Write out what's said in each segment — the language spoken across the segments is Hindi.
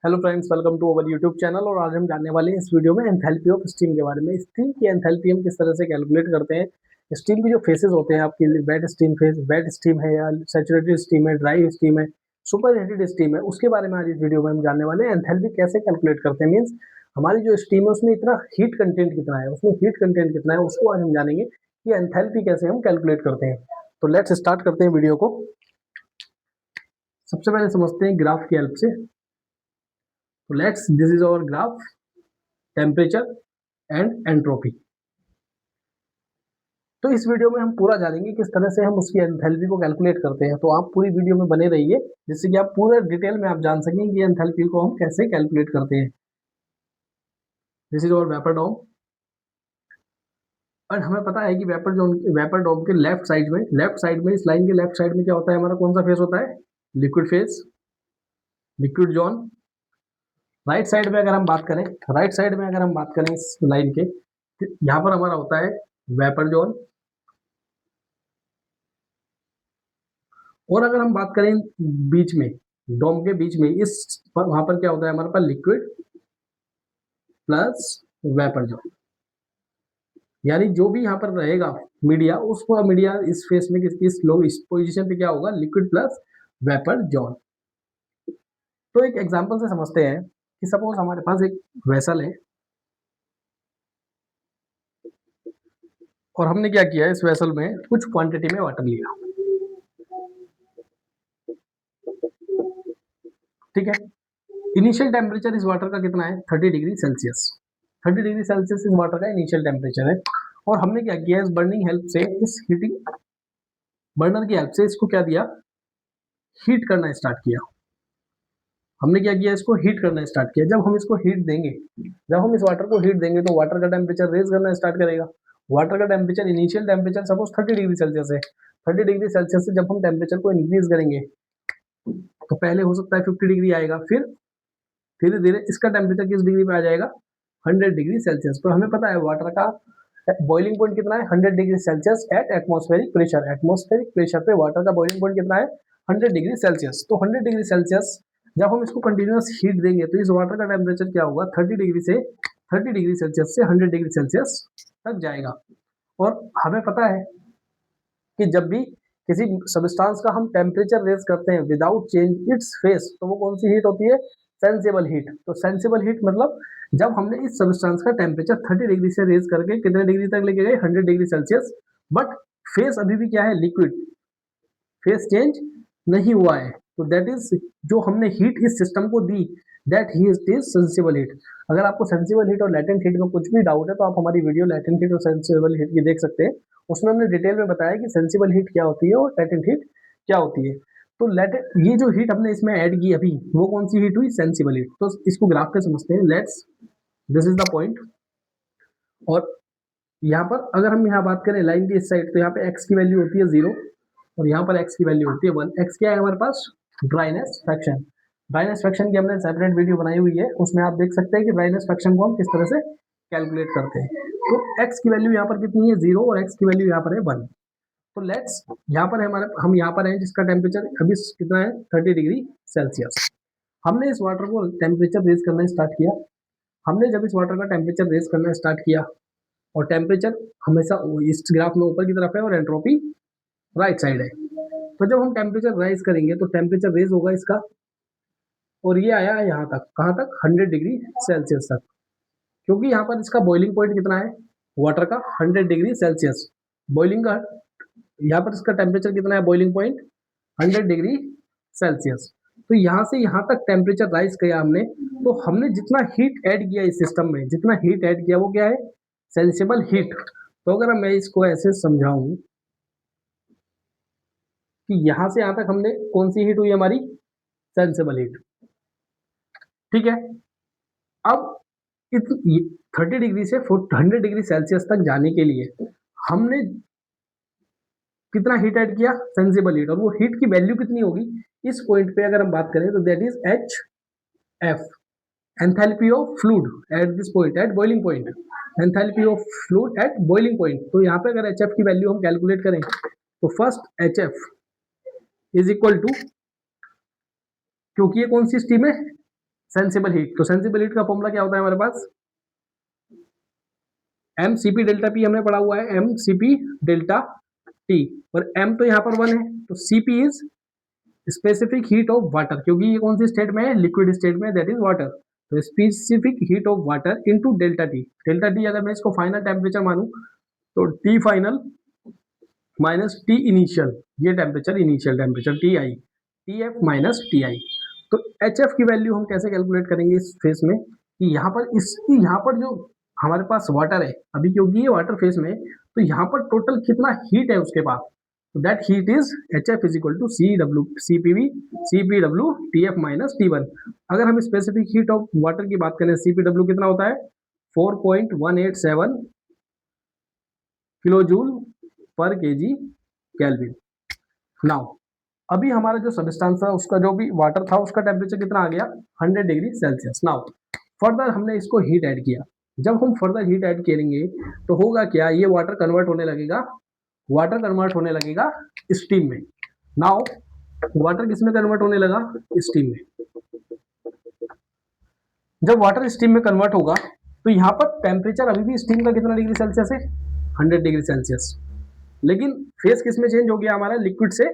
Hello friends, welcome to our YouTube channel. और आज हम जानने वाले हैं इस वीडियो में एंथैल्पी ऑफ स्टीम के बारे में। स्टीम की एंथैल्पी हम किस तरह से कैलकुलेट करते हैं। स्टीम की जो फेसेस होते हैं आपके लिए, wet steam phase, wet steam है या सैचुरेटेड स्टीम है, ड्राई स्टीम है, सुपर हीटेड स्टीम है, उसके बारे में आज इस वीडियो में हम जानने वाले हैं। एंथैल्पी कैसे कैलकुलेट करते हैं, मीन्स हमारी जो स्टीम है उसमें इतना हीट कंटेंट कितना है, उसमें हीट कंटेंट कितना है, उसको आज हम जानेंगे कि एंथैल्पी कैसे हम कैलकुलेट करते हैं। तो लेट्स स्टार्ट करते हैं वीडियो को। सबसे पहले समझते हैं ग्राफ की हेल्प से। तो let's this is our graph, temperature and entropy. तो इस वीडियो में हम पूरा जानेंगे किस तरह से हम उसकी एंथैल्पी को कैलकुलेट करते हैं। तो आप पूरी वीडियो में बने रहिए जिससे कि आप पूरे डिटेल में आप जान सकें कि एंथैल्पी को हम कैसे कैलकुलेट करते हैं। दिस इज आवर वेपर डोम। और हमें पता है कि वेपर डोम के लेफ्ट साइड में, इस लाइन के लेफ्ट साइड में क्या होता है, हमारा कौन सा फेज होता है, liquid phase, liquid zone. Right side में अगर हम बात करें इस लाइन के, यहाँ पर हमारा होता है वेपर जोन। और अगर हम बात करें बीच में, डोम के बीच में, इस वहां पर क्या होता है हमारे पास, लिक्विड प्लस वेपर जोन। यानी जो भी यहाँ पर रहेगा मीडिया, उसको मीडिया इस फेस में इस पोजीशन पे क्या होगा, लिक्विड प्लस वेपर जोन। तो एक एग्जांपल से समझते हैं कि सपोज हमारे पास एक वेसल है और हमने क्या किया, इस वेसल में कुछ क्वांटिटी में वाटर लिया। ठीक है। इनिशियल टेम्परेचर इस वाटर का कितना है, 30 डिग्री सेल्सियस। 30 डिग्री सेल्सियस इस वाटर का इनिशियल टेम्परेचर है। और हमने क्या किया, इस बर्निंग हेल्प से, इस हीटिंग बर्नर की हेल्प से इसको क्या दिया, हीट करना स्टार्ट किया। हमने क्या किया, इसको हीट करना स्टार्ट किया। जब हम इसको हीट देंगे, जब हम इस वाटर को हीट देंगे तो वाटर का टेम्परेचर रेज करना स्टार्ट करेगा। वाटर का temperature, initial temperature suppose 30 degree Celsius है। 30 डिग्री सेल्सियस से जब हम टेम्परेचर को इंक्रीज करेंगे तो पहले हो सकता है 50 डिग्री आएगा, फिर धीरे धीरे इसका टेम्परेचर किस डिग्री पे आ जाएगा, 100 डिग्री सेल्सियस। तो हमें पता है वाटर का बॉइलिंग पॉइंट कितना है, 100 degree Celsius at atmospheric pressure. Atmospheric pressure पे वाटर का बॉइलिंग पॉइंट कितना है, 100 डिग्री सेल्सियस। तो 100 डिग्री सेल्सियस जब हम इसको कंटिन्यूअस हीट देंगे तो इस वाटर का टेम्परेचर क्या होगा, 30 डिग्री सेल्सियस से 100 डिग्री सेल्सियस तक जाएगा। और हमें पता है कि जब भी किसी सब्सटेंस का हम टेम्परेचर रेज करते हैं विदाउट चेंज इट्स फेस, तो वो कौन सी हीट होती है, सेंसिबल हीट। तो सेंसिबल हीट मतलब जब हमने इस सब्सटेंस का टेम्परेचर 30 डिग्री से रेज करके कितने डिग्री तक लेके गए, 100 डिग्री सेल्सियस, बट फेस अभी भी क्या है, लिक्विड, फेस चेंज नहीं हुआ है। तो दैट इज, जो हमने हीट इस सिस्टम को दी, that heat is sensible heat. अगर आपको सेंसिबल हीट और लैटेंट हीट में कुछ भी डाउट है तो आप हमारी वीडियो लैटेंट हीट और सेंसिबल हीट की देख सकते हैं। उसमें हमने डिटेल में बताया कि सेंसिबल हीट क्या होती है और लैटेंट हीट क्या होती है। तो लैटेंट, ये जो हीट हमने इसमें ऐड की अभी, वो कौन सी हीट हुई, सेंसिबल हीट। तो इसको ग्राफ पे समझते हैं। Let's, this is the point. और यहाँ पर अगर हम यहाँ बात करें लाइन की इस साइड, तो यहाँ पे x की वैल्यू होती है 0 और यहाँ पर x की वैल्यू होती है 1। x क्या है हमारे पास, ड्राइनेस फ्रैक्शन। ड्राइनेस फ्रैक्शन की हमने सेपरेट वीडियो बनाई हुई है, उसमें आप देख सकते हैं कि ड्राइनेस फ्रैक्शन को हम किस तरह से कैलकुलेट करते हैं। तो x की वैल्यू यहाँ पर कितनी है, 0, और x की वैल्यू यहाँ पर है 1। तो लेट्स, यहाँ पर है हमारे, हम यहाँ पर हैं जिसका टेम्परेचर अभी कितना है, 30 डिग्री सेल्सियस। हमने इस वाटर को टेम्परेचर रेज करना स्टार्ट किया। हमने जब इस वाटर का टेम्परेचर रेज करना स्टार्ट किया, और टेम्परेचर हमेशा इस ग्राफ में ऊपर की तरफ है और एंट्रोपी राइट साइड है, तो जब हम टेम्परेचर राइज करेंगे तो टेम्परेचर रेज होगा इसका, और ये आया यहाँ तक, कहाँ तक, 100 डिग्री सेल्सियस तक। क्योंकि यहाँ पर इसका बॉइलिंग पॉइंट कितना है, वाटर का 100 डिग्री सेल्सियस। बॉइलिंग का यहाँ पर इसका टेम्परेचर कितना है, बॉइलिंग पॉइंट 100 डिग्री सेल्सियस। तो यहाँ से यहाँ तक टेम्परेचर राइज किया हमने, तो हमने जितना हीट ऐड किया इस सिस्टम में, जितना हीट ऐड किया वो क्या है, सेंसिबल हीट। तो अगर मैं इसको ऐसे समझाऊं कि यहां से यहां तक हमने कौन सी हीट हुई हमारी, सेंसिबल हीट। ठीक है। अब 30 डिग्री से 100 डिग्री सेल्सियस तक जाने के लिए हमने कितना हीट ऐड किया, सेंसिबल हीट। और वो हीट की वैल्यू कितनी होगी, इस पॉइंट पे अगर हम बात करें तो that is H F, enthalpy of fluid at this point, at boiling point, enthalpy of fluid at boiling point. तो यहाँ पे अगर एच एफ की वैल्यू हम कैलकुलेट करें तो first H F is equal to, क्योंकि ये कौन सी स्टीम है, सेंसिबल हीट, तो सेंसिबल हीट का फॉर्मूला क्या होता है हमारे पास, M C P delta P हमने पढ़ा हुआ है, M C P delta T, और एम तो यहाँ पर 1 है, तो C P is specific heat of water, क्योंकि ये कौन सी स्टेट में है, लिक्विड स्टेट में, दैट इज वाटर, तो specific heat of water into delta T, delta T अगर मैं इसको फाइनल टेम्परेचर मानूं तो T final minus T initial, ये temperature initial temperature T I, T F minus T I. तो एच एफ की वैल्यू हम कैसे कैलकुलेट करेंगे इस फेस में, कि यहाँ पर इसकी यहाँ पर जो हमारे पास वाटर है अभी, क्योंकि ये वाटर फेस में, तो यहाँ पर टोटल कितना हीट है उसके पास, तो that heat is H F is equal to C W C P V C P W T F minus T one. अगर हम स्पेसिफिक हीट ऑफ वाटर की बात करें, सी पी डब्ल्यू कितना होता है 4.187 किलो जूल पर के जी कैलविन। नाउ अभी हमारा जो सबस्टांस था उसका जो भी वाटर था उसका टेम्परेचर कितना आ गया 100 डिग्री सेल्सियस। नाउ फर्दर हमने इसको हीट ऐड किया, जब हम फर्दर हीट ऐड करेंगे तो होगा क्या, ये वाटर कन्वर्ट होने लगेगा स्टीम में। नाउ वाटर किस में कन्वर्ट होने लगा, स्टीम में। जब वाटर स्टीम में कन्वर्ट होगा तो यहाँ पर टेम्परेचर अभी भी स्टीम का कितना डिग्री सेल्सियस है 100 डिग्री सेल्सियस, लेकिन फेस किस में चेंज हो गया हमारा, लिक्विड से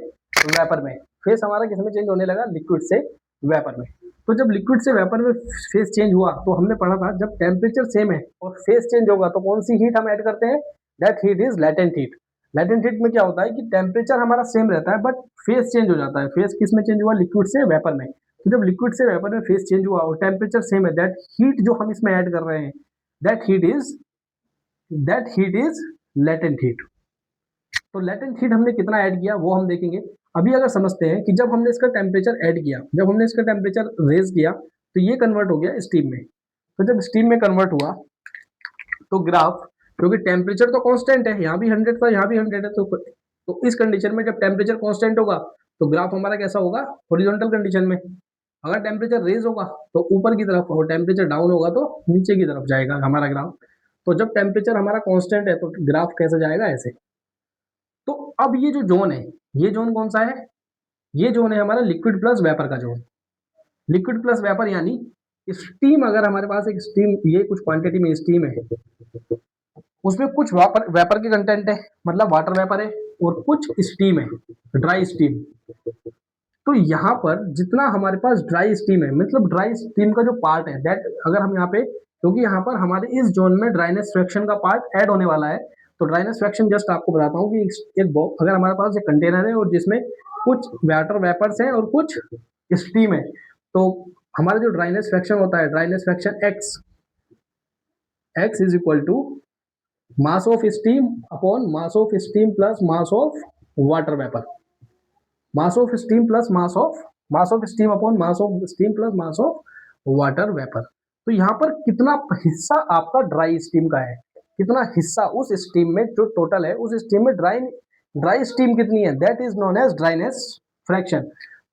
वेपर में। फेस हमारा किस में चेंज होने लगा, लिक्विड से वेपर में। तो जब लिक्विड से वेपर में फेस चेंज हुआ तो हमने पढ़ा था जब टेम्परेचर सेम है और फेस चेंज होगा तो कौन सी हीट हम ऐड करते हैं, that heat is latent heat. Latent heat में क्या होता है कि टेम्परेचर हमारा सेम रहता है बट फेस चेंज हो जाता है। फेस किस में चेंज हुआ, लिक्विड से वेपर में। तो जब लिक्विड से वेपर में फेस चेंज हुआ और टेम्परेचर सेम है, दैट हीट जो हम इसमें ऐड कर रहे हैं that heat is latent heat. तो लेटेंट हीट हमने कितना ऐड किया वो हम देखेंगे। अभी अगर समझते हैं कि जब हमने इसका टेम्परेचर ऐड किया, जब हमने इसका टेम्परेचर रेज किया तो ये कन्वर्ट हो गया स्टीम में। तो जब स्टीम में कन्वर्ट हुआ तो ग्राफ, क्योंकि टेम्परेचर तो कांस्टेंट है, यहाँ भी 100 था यहाँ भी 100 है, तो इस कंडीशन में जब टेम्परेचर कांस्टेंट होगा तो ग्राफ हमारा कैसा होगा, हॉरिजॉन्टल कंडीशन में। अगर टेम्परेचर रेज होगा तो ऊपर की तरफ और टेम्परेचर डाउन होगा तो नीचे की तरफ जाएगा हमारा ग्राफ। तो जब टेम्परेचर हमारा कांस्टेंट है तो ग्राफ कैसे जाएगा, ऐसे। तो अब ये जो जोन है, ये जोन कौन सा है, ये जोन है हमारा लिक्विड प्लस वेपर का जोन। लिक्विड प्लस वेपर यानी स्टीम, अगर हमारे पास एक स्टीम, ये कुछ क्वांटिटी में स्टीम है, उसमें कुछ वेपर के कंटेंट है, मतलब वाटर वेपर है, और कुछ स्टीम है, ड्राई स्टीम। तो यहाँ पर जितना हमारे पास ड्राई स्टीम है, मतलब ड्राई स्टीम का जो पार्ट है दैट, अगर हम यहाँ पे, क्योंकि यहाँ पर हमारे इस जोन में ड्राइनेस फ्रैक्शन का पार्ट ऐड होने वाला है, तो ड्राइनेस फ्रैक्शन जस्ट आपको बताता हूँ कि एक बॉक्स, अगर हमारे पास एक कंटेनर है और जिसमें कुछ वाटर वेपर्स हैं और कुछ स्टीम है, तो हमारा जो ड्राइनेस फ्रैक्शन होता है, dryness fraction X is equal to mass of steam upon mass of steam plus mass of water vapour. Mass of steam plus mass of steam upon mass of steam plus mass of water vapour. तो यहाँ पर कितना हिस्सा आपका ड्राई स्टीम का है, कितना हिस्सा उस स्टीम में जो टोटल है, उस स्टीम में ड्राई स्टीम कितनी है, that is known as dryness fraction.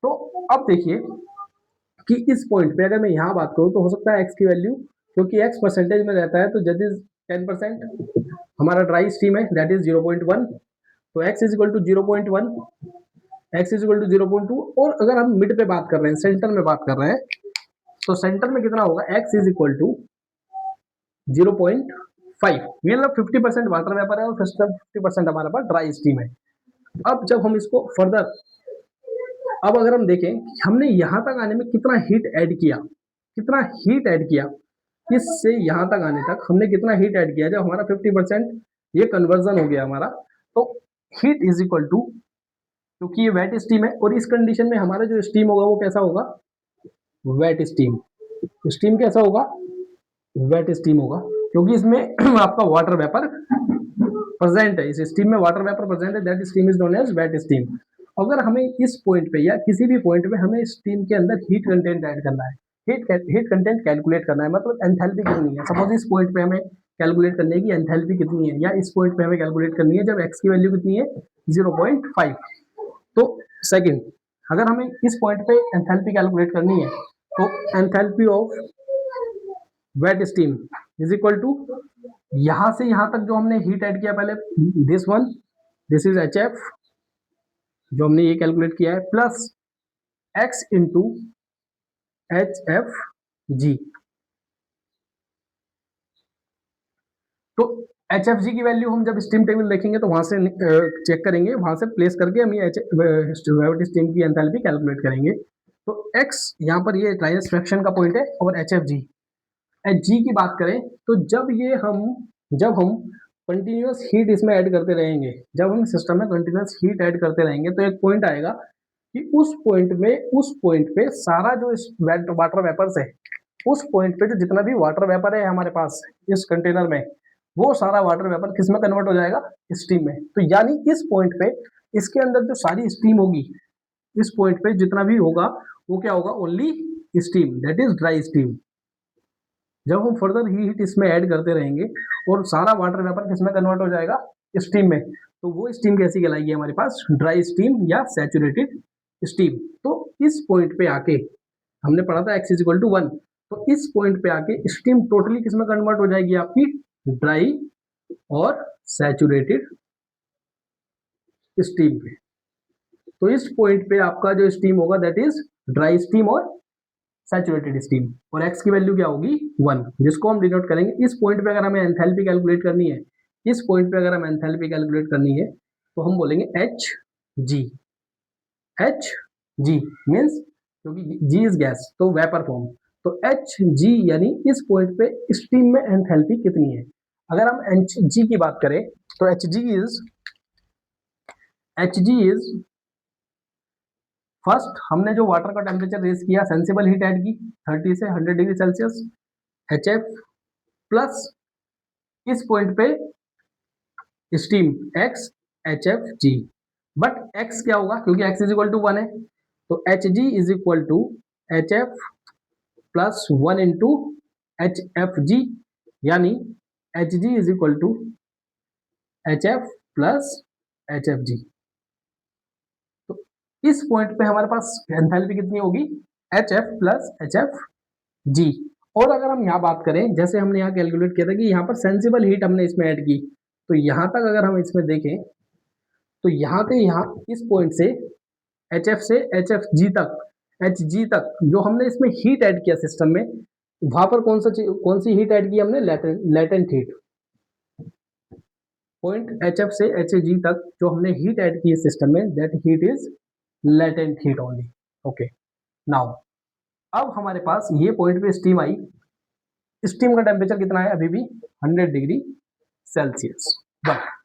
तो अब देखिए कि इस पॉइंट पे अगर मैं यहाँ बात करूँ तो हो सकता है एक्स की वैल्यू, क्योंकि एक्स परसेंटेज में रहता है, तो जब इज 10% हमारा ड्राई स्टीम है दैट इज 0.1, तो X is equal to 0.1, X is equal to 0.2। और अगर हम मिड पे बात कर रहे हैं, सेंटर में बात कर रहे हैं, तो सेंटर में कितना होगा, एक्स इज इक्वल टू 0.5, मतलब 50% वाटर वेपर है और 50% हमारे पास ड्राई स्टीम है। अब जब हम इसको फर्दर, अब अगर हम देखें हमने यहाँ तक आने में कितना हीट ऐड किया, कितना हीट ऐड किया, इससे यहाँ तक आने तक हमने कितना हीट ऐड किया, जब हमारा 50% ये कन्वर्जन हो गया हमारा, तो हीट इज इक्वल टू, क्योंकि ये वेट स्टीम है और इस कंडीशन में हमारा जो स्टीम होगा वो कैसा होगा, वेट स्टीम। स्टीम कैसा होगा, वेट स्टीम होगा, क्योंकि इसमें आपका वाटर वेपर प्रेजेंट है, इस स्टीम में वाटर वेपर प्रेजेंट है, that steam is known as wet steam. अगर हमें इस पॉइंट पे या किसी भी पॉइंट पे हमें स्टीम के अंदर हीट कंटेंट ऐड करना है, हीट कंटेंट कैलकुलेट करना है, मतलब एंथैल्पी कितनी है, सपोज इस पॉइंट पे हमें कैलकुलेट करने की एंथैल्पी कितनी है, या इस पॉइंट पे हमें कैलकुलेट करनी है जब एक्स की वैल्यू कितनी है 0.5। तो सेकंड, अगर हमें इस पॉइंट पे एंथैल्पी कैलकुलेट करनी है तो enthalpy of wet steam is equal to, यहां से यहां तक जो हमने हीट ऐड किया पहले, दिस इज एच एफ जो हमने ये कैलकुलेट किया है, plus x into H F G. तो एच एफ जी की वैल्यू हम जब स्टीम टेबल देखेंगे तो वहां से चेक करेंगे, वहां से प्लेस करके हम ये ग्रेविटी स्टीम की एंथैल्पी कैलकुलेट करेंगे। तो एक्स यहाँ पर ये ड्राइनेस फ्रैक्शन का पॉइंट है, और एच एफ जी, एच जी की बात करें तो जब हम कंटिन्यूस हीट इसमें ऐड करते रहेंगे, जब हम सिस्टम में कंटिन्यूस हीट ऐड करते रहेंगे तो एक पॉइंट आएगा कि उस पॉइंट पे सारा जो इस वाटर वेपर्स है, उस पॉइंट पे जो जितना भी वाटर वेपर है हमारे पास इस कंटेनर में, वो सारा वाटर वेपर किस में कन्वर्ट हो जाएगा, स्टीम में। तो यानी इस पॉइंट पे इसके अंदर जो सारी स्टीम होगी, इस पॉइंट पे जितना भी होगा वो क्या होगा, only steam, that is dry steam. जब हम फर्दर हीट इसमें ऐड करते रहेंगे और सारा वाटर वेपर किसमें कन्वर्ट हो जाएगा, स्टीम में, तो वो स्टीम कैसी कहलाएगी हमारे पास, ड्राई स्टीम या सैचुरेटेड स्टीम। तो इस पॉइंट पे आके हमने पढ़ा था x इज इक्वल टू 1, तो इस पॉइंट पे आके स्टीम टोटली किसमें कन्वर्ट हो जाएगी, आपकी ड्राई और सैचुरेटेड स्टीम पे। तो इस पॉइंट पे आपका जो स्टीम होगा दैट इज ड्राई स्टीम और सैचुरेटेड स्टीम, और x की वैल्यू क्या होगी 1, जिसको हम डिनोट करेंगे। इस पॉइंट पे अगर हमें एंथैल्पी कैलकुलेट करनी है, इस पॉइंट पे अगर हमें एंथैल्पी कैलकुलेट करनी है तो हम बोलेंगे H G. H G means, क्योंकि जी इज गैस तो वेपर फॉर्म, तो एच जी यानी इस पॉइंट पे स्टीम में एंथैल्पी कितनी है। अगर हम एच जी की बात करें तो एच जी इज फर्स्ट, हमने जो वाटर का टेम्परेचर रेज किया, सेंसिबल हीट ऐड की 30 से 100 degree Celsius, H F plus इस पॉइंट पे steam x, H F ji. But x क्या होगा, क्योंकि एक्स इज इक्वल टू 1 है, तो H G is equal to H F plus 1 into H F G, यानी H G is equal to H F plus H F G. तो इस पॉइंट पे हमारे पास एंथैल्पी कितनी होगी, H F plus H F G. और अगर हम यहाँ बात करें, जैसे हमने यहाँ कैलकुलेट किया था कि यहाँ पर सेंसिबल हीट हमने इसमें ऐड की, तो यहाँ तक अगर हम इसमें देखें तो यहाँ से यहाँ इस पॉइंट से एच एफ से एच एफ जी तक, एच जी तक जो हमने इसमें हीट ऐड किया सिस्टम में, वहां पर कौन सी हीट ऐड की हमने, latent heat. Point H F से एच जी तक जो हमने हीट ऐड की है सिस्टम में, that heat is latent heat only. Okay, now अब हमारे पास ये पॉइंट पे स्टीम आई, स्टीम का टेम्परेचर कितना है अभी भी 100 डिग्री सेल्सियस। बट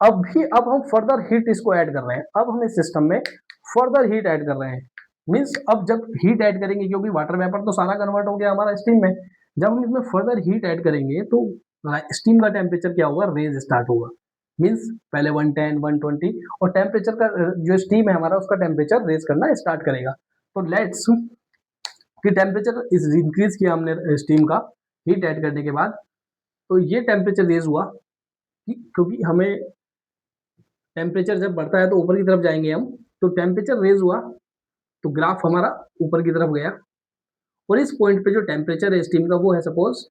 अब हम फर्दर हीट इसको ऐड कर रहे हैं, अब हम इस सिस्टम में फर्दर हीट ऐड कर रहे हैं। मीन्स अब जब हीट ऐड करेंगे, क्योंकि वाटर वेपर तो सारा कन्वर्ट हो गया हमारा स्टीम में, जब हम इसमें फर्दर हीट ऐड करेंगे तो स्टीम का टेम्परेचर क्या होगा, रेज स्टार्ट होगा। मीन्स पहले 110 120 और टेम्परेचर का जो स्टीम है हमारा उसका टेम्परेचर रेज करना स्टार्ट करेगा। तो लेट्स कि टेम्परेचर इस इंक्रीज किया हमने स्टीम का हीट ऐड करने के बाद, तो ये टेम्परेचर रेज हुआ कि क्योंकि हमें टेम्परेचर जब बढ़ता है तो ऊपर की तरफ जाएंगे हम, तो टेम्परेचर रेज हुआ तो ग्राफ हमारा ऊपर की तरफ गया, और इस पॉइंट पे जो टेम्परेचर है स्टीम का वो है सपोज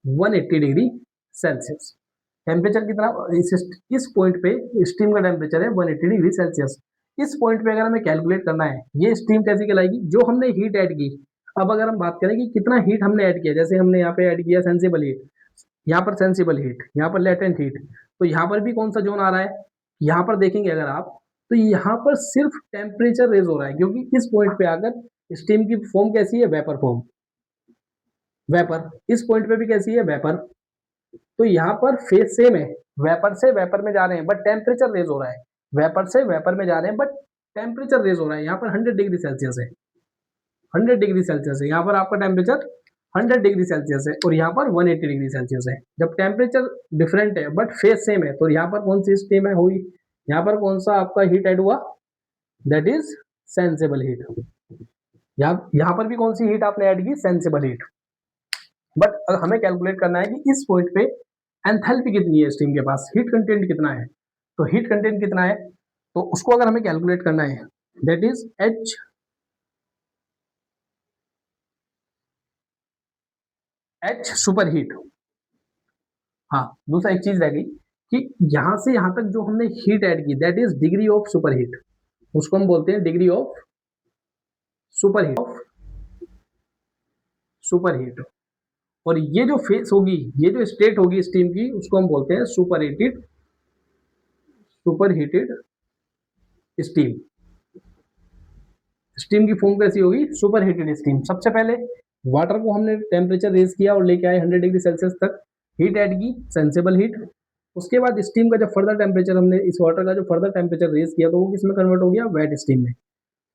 180 डिग्री सेल्सियस। टेम्परेचर कितना इस पॉइंट पे स्टीम का टेम्परेचर है 180 डिग्री सेल्सियस। इस पॉइंट पे अगर हमें कैलकुलेट करना है ये स्टीम कैसी कहलाएगी, जो हमने हीट ऐड की। अब अगर हम बात करें कि कितना हीट हमने ऐड किया, जैसे हमने यहाँ पे ऐड किया सेंसिबल हीट, यहाँ पर सेंसिबल हीट, यहाँ पर लेटेंट हीट, तो यहाँ पर भी कौन सा जोन आ रहा है, यहाँ पर देखेंगे अगर आप, तो यहाँ पर सिर्फ टेम्परेचर रेज हो रहा है, क्योंकि इस पॉइंट पे आकर स्टीम की फॉर्म कैसी है, वेपर फॉर्म, वेपर। इस पॉइंट पे भी कैसी है, वेपर। तो यहाँ पर फेज सेम है, वेपर से वेपर में जा रहे हैं बट टेम्परेचर रेज हो रहा है, वेपर से वेपर में जा रहे हैं बट टेम्परेचर रेज हो रहा है। यहाँ पर 100 डिग्री सेल्सियस है, 100 डिग्री सेल्सियस है, यहाँ पर आपका टेम्परेचर 100 डिग्री सेल्सियस है और यहाँ पर 180 डिग्री सेल्सियस है। जब टेम्परेचर डिफरेंट है बट फेज सेम है, तो यहाँ पर कौन सी स्टीम है हुई, यहाँ पर कौन सा आपका हीट ऐड हुआ, दैट इज सेंसिबल हीट। यहाँ पर भी कौन सी हीट आपने ऐड की, सेंसिबल हीट। बट हमें कैलकुलेट करना है कि इस पॉइंट पे एंथैल्पी कितनी है स्टीम के पास, हीट कंटेंट कितना है। तो हीट कंटेंट कितना है, तो उसको अगर हमें कैलकुलेट करना है, that is H super heat. हाँ, दूसरा एक चीज रह गई कि यहां से यहां तक जो हमने हीट ऐड की, that is degree of super heat, उसको हम बोलते हैं degree of super heat, super heat. और ये जो फेस होगी, ये जो स्टेट होगी स्टीम की, उसको हम बोलते हैं सुपर हीटेड स्टीम। स्टीम की फॉर्म कैसी होगी? Super heated steam. सबसे पहले वाटर को हमने टेम्परेचर रेज किया और लेके आए 100 डिग्री सेल्सियस तक, हीट ऐड की, सेंसेबल हीट। उसके बाद स्टीम का जब फर्दर टेम्परेचर, हमने इस वाटर का जो फर्दर टेम्परेचर रेज किया, तो वो किसमें कन्वर्ट हो गया? वेट स्टीम में।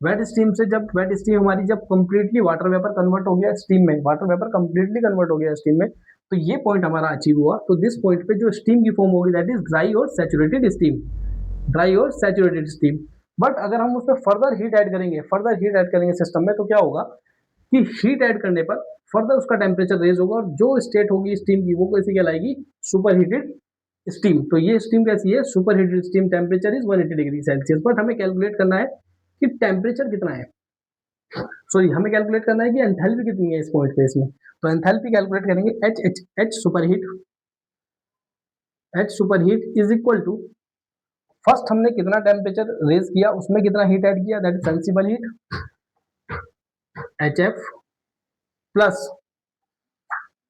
वेट स्टीम से जब वेट स्टीम हमारी जब कंप्लीटली वाटर वेपर कन्वर्ट हो गया स्टीम में, वाटर वेपर कंप्लीटली कन्वर्ट हो गया स्टीम में, तो ये पॉइंट हमारा अचीव हुआ। तो दिस पॉइंट पे जो स्टीम की फॉर्म होगी दैट इज ड्राई और सैचुरेटेड स्टीम, ड्राई और सैचुरेटेड स्टीम। बट अगर हम उसमें फर्दर हीट ऐड करेंगे सिस्टम में, तो क्या होगा कि हीट ऐड करने पर फर्दर उसका टेम्परेचर रेज होगा और जो स्टेट होगी स्टीम की वो कैसी कहलाएगी? Super heated steam. तो ये स्टीम कैसी है? Super heated steam. Temperature is 180 degree Celsius. But हमें कैलकुलेट करना है कि टेम्परेचर कितना है, सॉरी हमें कैलकुलेट करना है कि एंथैल्पी कितनी है इस पॉइंट पे इसमें। तो एंथैल्पी कैलकुलेट करेंगे H super heat is equal to, first हमने कितना टेम्परेचर रेज किया उसमें कितना हीट ऐड किया, that is sensible heat, H F, plus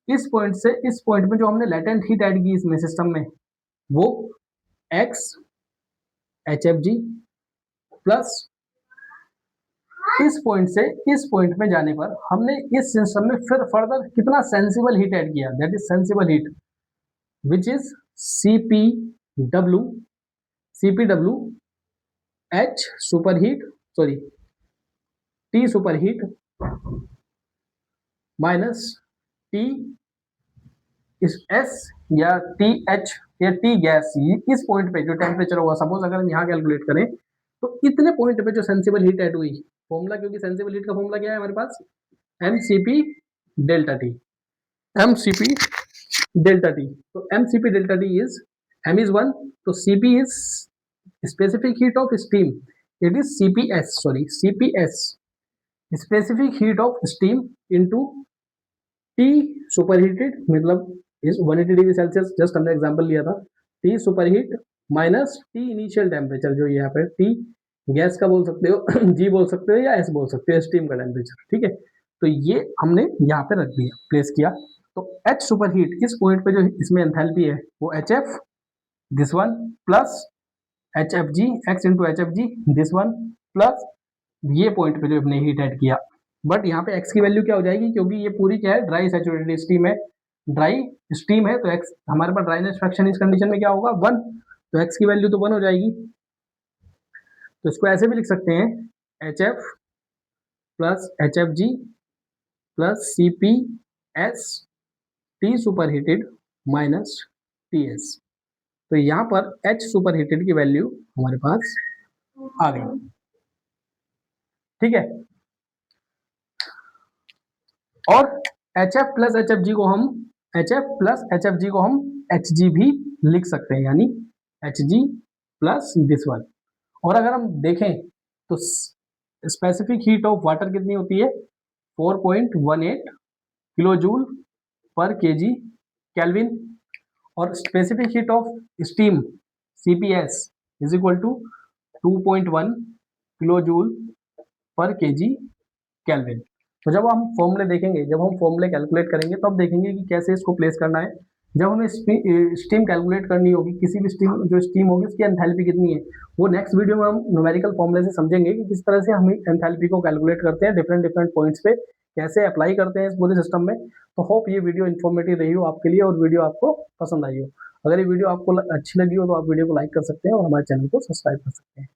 इस पॉइंट से इस पॉइंट में जो हमने लेटेंट हीट ऐड की इसमें सिस्टम में, वो x H F G, plus इस पॉइंट से इस पॉइंट में जाने पर हमने इस सिस्टम में फिर फर्दर कितना सेंसिबल हीट ऐड किया, that is sensible heat which is CPW H super heat, sorry T super heat minus T S या टी एच या टी गैस। इस पॉइंट पे जो टेम्परेचर होगा, सपोज अगर हम यहाँ कैलकुलेट करें, तो इतने पॉइंट पे जो सेंसिबल हीट ऐड हुई, फॉर्मूला, क्योंकि सेंसिबल हीट का फॉर्मूला क्या है हमारे पास? MCP delta T, MCP delta T. तो MCP delta T is, M is 1, तो CP is specific heat of steam, it is CPS, sorry CPS, specific heat of steam into T super heated, मतलब इज 180 डिग्री सेल्सियस, जस्ट हमने एग्जांपल लिया था, T super heat minus T initial temperature, जो यहाँ पे टी गैस का बोल सकते हो, जी बोल सकते हो या एस बोल सकते हो, स्टीम का टेम्परेचर, ठीक है। तो ये हमने यहाँ पे रख दिया, प्लेस किया। तो एच सुपर हीट इस पॉइंट पे जो इसमें एंथैल्पी है वो H F this one plus H F ji, x into H F ji this one, plus ये पॉइंट पे जो हमने हीट ऐड किया। बट यहाँ पे एक्स की वैल्यू क्या हो जाएगी, क्योंकि ये पूरी क्या है? ड्राई सैचुरेटेड स्टीम है, ड्राई स्टीम है, तो एक्स हमारे पास ड्राइनेस फ्रैक्शन इस कंडीशन में क्या होगा? 1। तो एक्स की वैल्यू तो 1 हो जाएगी। तो इसको ऐसे भी लिख सकते हैं, H F plus H F G plus C P S T super heated minus T S. तो यहाँ पर एच सुपर हीटेड की वैल्यू हमारे पास आ गई, ठीक है। और H F plus H F G को हम एच जी भी लिख सकते हैं, यानी H G plus this one. और अगर हम देखें तो स्पेसिफिक हीट ऑफ वाटर कितनी होती है? 4.18 kilo joule per KG kelvin. और specific heat of steam CPS is equal to 2.1 kilo joule per KG kelvin. तो जब हम फॉर्मूले देखेंगे, जब हम फॉर्मूले कैलकुलेट करेंगे, तब देखेंगे कि कैसे इसको प्लेस करना है। जब हमें स्टीम कैलकुलेट करनी होगी, किसी भी स्टीम होगी उसकी एंथैल्पी कितनी है, वो नेक्स्ट वीडियो में हम न्यूमेरिकल फॉर्मूले से समझेंगे कि किस तरह से हम एंथैल्पी को कैलकुलेट करते हैं, डिफरेंट डिफरेंट पॉइंट्स पे कैसे अप्लाई करते हैं इस पूरे सिस्टम में। तो होप ये वीडियो इन्फॉर्मेटिव रही हो आपके लिए और वीडियो आपको पसंद आई हो। अगर ये वीडियो आपको अच्छी लगी हो तो आप वीडियो को लाइक कर सकते हैं और हमारे चैनल को सब्सक्राइब कर सकते हैं।